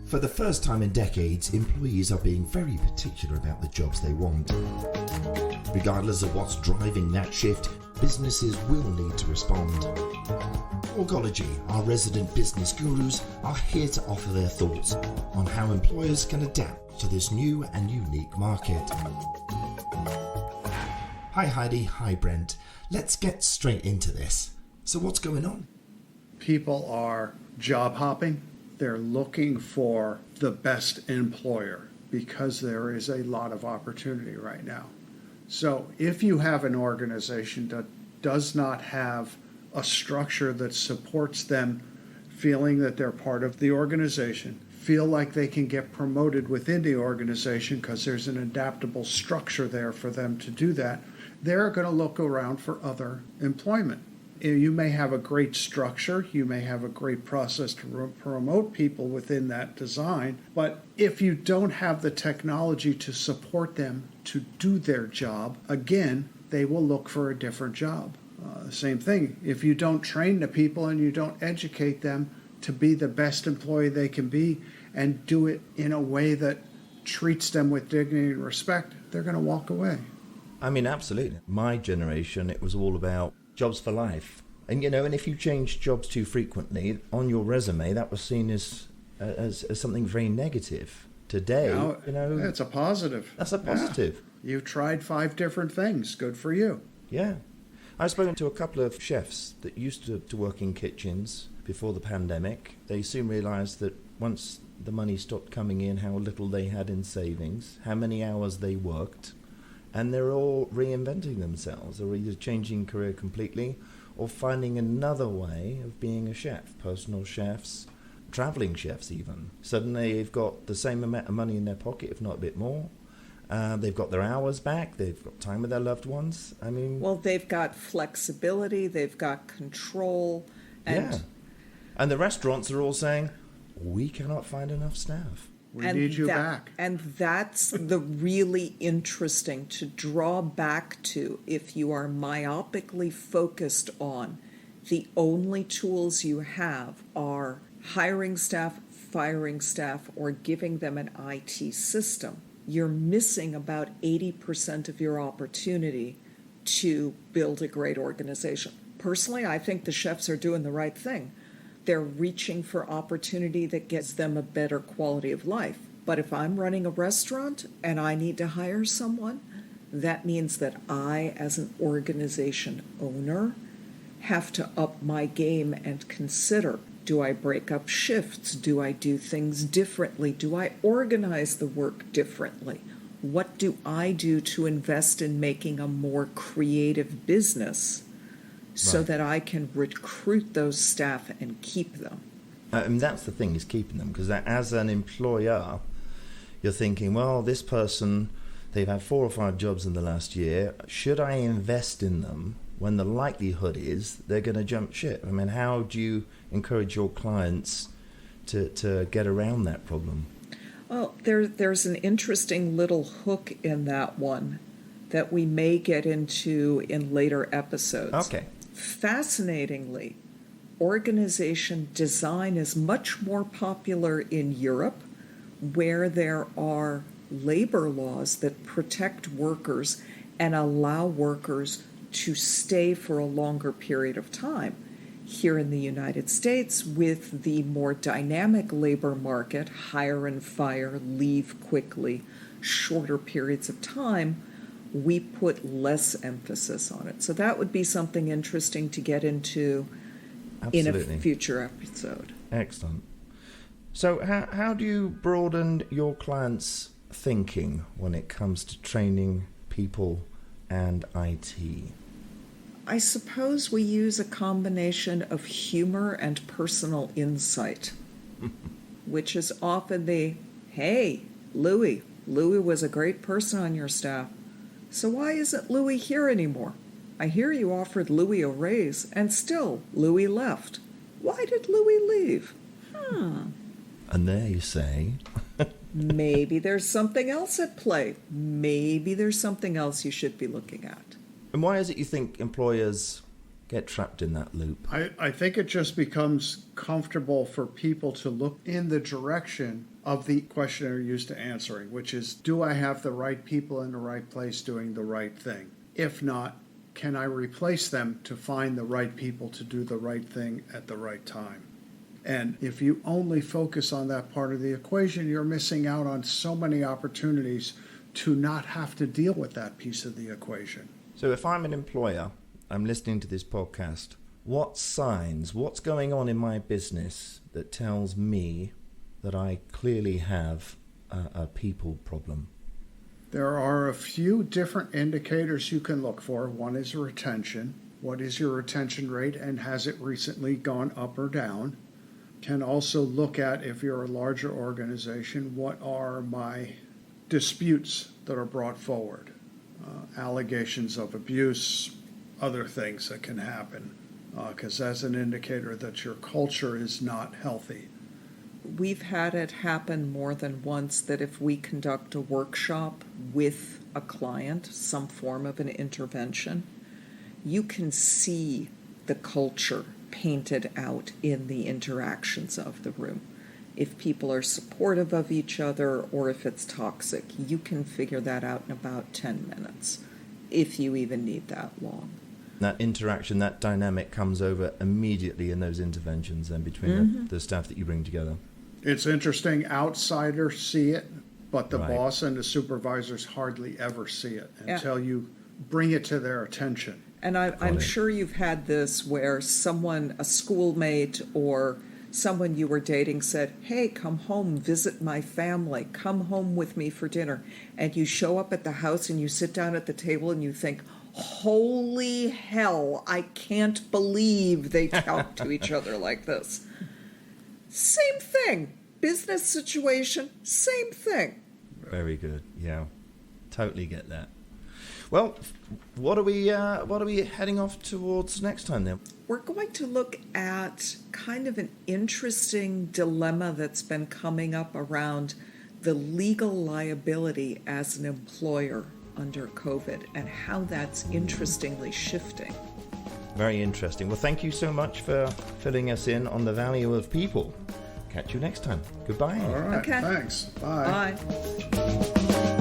For the first time in decades, employees are being very particular about the jobs they want. Regardless of what's driving that shift, businesses will need to respond. Org-ology, our resident business gurus, are here to offer their thoughts on how employers can adapt to this new and unique market. Hi Heidi, hi Brent. Let's get straight into this. So what's going on? People are job hopping. They're looking for the best employer because there is a lot of opportunity right now. So if you have an organization that does not have a structure that supports them feeling that they're part of the organization, feel like they can get promoted within the organization because there's an adaptable structure there for them to do that, they're going to look around for other employment. You may have a great structure, you may have a great process to promote people within that design, but if you don't have the technology to support them to do their job, again, they will look for a different job. Same thing, if you don't train the people and you don't educate them to be the best employee they can be and do it in a way that treats them with dignity and respect, they're going to walk away. I mean, absolutely. My generation, it was all about jobs for life. And, and if you changed jobs too frequently on your resume, that was seen as something very negative. Today, it's a positive. That's a positive. Yeah. You've tried 5 different things. Good for you. Yeah. I've spoken to a couple of chefs that used to work in kitchens before the pandemic. They soon realized that once the money stopped coming in, how little they had in savings, how many hours they worked. And they're all reinventing themselves, or either changing career completely or finding another way of being a chef. Personal chefs, traveling chefs even. Suddenly they've got the same amount of money in their pocket, if not a bit more. They've got their hours back. They've got time with their loved ones. I mean... Well, they've got flexibility. They've got control. And the restaurants are all saying, we cannot find enough staff. We need you back. And that's the really interesting to draw back to if you are myopically focused on the only tools you have are hiring staff, firing staff, or giving them an IT system. You're missing about 80% of your opportunity to build a great organization. Personally, I think the chefs are doing the right thing. They're reaching for opportunity that gets them a better quality of life. But if I'm running a restaurant and I need to hire someone, that means that I, as an organization owner, have to up my game and consider, do I break up shifts? Do I do things differently? Do I organize the work differently? What do I do to invest in making a more creative business? So that I can recruit those staff and keep them. And that's the thing, is keeping them. Because as an employer, you're thinking, well, this person, they've had 4 or 5 jobs in the last year. Should I invest in them when the likelihood is they're going to jump ship? I mean, how do you encourage your clients to get around that problem? Well, there's an interesting little hook in that one that we may get into in later episodes. Okay. Fascinatingly, organization design is much more popular in Europe, where there are labor laws that protect workers and allow workers to stay for a longer period of time. Here in the United States, with the more dynamic labor market, hire and fire, leave quickly, shorter periods of time, we put less emphasis on it. So that would be something interesting to get into in a future episode. Excellent. So how do you broaden your clients' thinking when it comes to training people and IT? I suppose we use a combination of humor and personal insight, which is often hey, Louis was a great person on your staff. So why isn't Louis here anymore? I hear you offered Louis a raise, and still Louis left. Why did Louis leave? And there you say... Maybe there's something else at play. Maybe there's something else you should be looking at. And why is it you think employers get trapped in that loop. I think it just becomes comfortable for people to look in the direction of the question they're used to answering, which is, do I have the right people in the right place doing the right thing? If not, can I replace them to find the right people to do the right thing at the right time? And if you only focus on that part of the equation, you're missing out on so many opportunities to not have to deal with that piece of the equation. So if I'm an employer, I'm listening to this podcast, what signs, what's going on in my business that tells me that I clearly have a people problem? There are a few different indicators you can look for. One is retention. What is your retention rate, and has it recently gone up or down? Can also look at, if you're a larger organization, what are my disputes that are brought forward? Allegations of abuse, other things that can happen, because that's an indicator that your culture is not healthy. We've had it happen more than once that if we conduct a workshop with a client, some form of an intervention, you can see the culture painted out in the interactions of the room. If people are supportive of each other or if it's toxic, you can figure that out in about 10 minutes, if you even need that long. That interaction, that dynamic comes over immediately in those interventions then between the staff that you bring together. It's interesting, outsiders see it, but the Right. boss and the supervisors hardly ever see it until you bring it to their attention. And I'm sure you've had this where someone, a schoolmate or someone you were dating said, hey, come home, visit my family, come home with me for dinner. And you show up at the house and you sit down at the table and you think, holy hell, I can't believe they talk to each other like this. Same thing. Business situation, same thing. Very good. Yeah, totally get that. Well, what are we heading off towards next time then? We're going to look at kind of an interesting dilemma that's been coming up around the legal liability as an employer under COVID and how that's interestingly shifting. Very interesting. Well, thank you so much for filling us in on the value of people. Catch you next time. Goodbye. All right, Okay. thanks. Bye. Bye.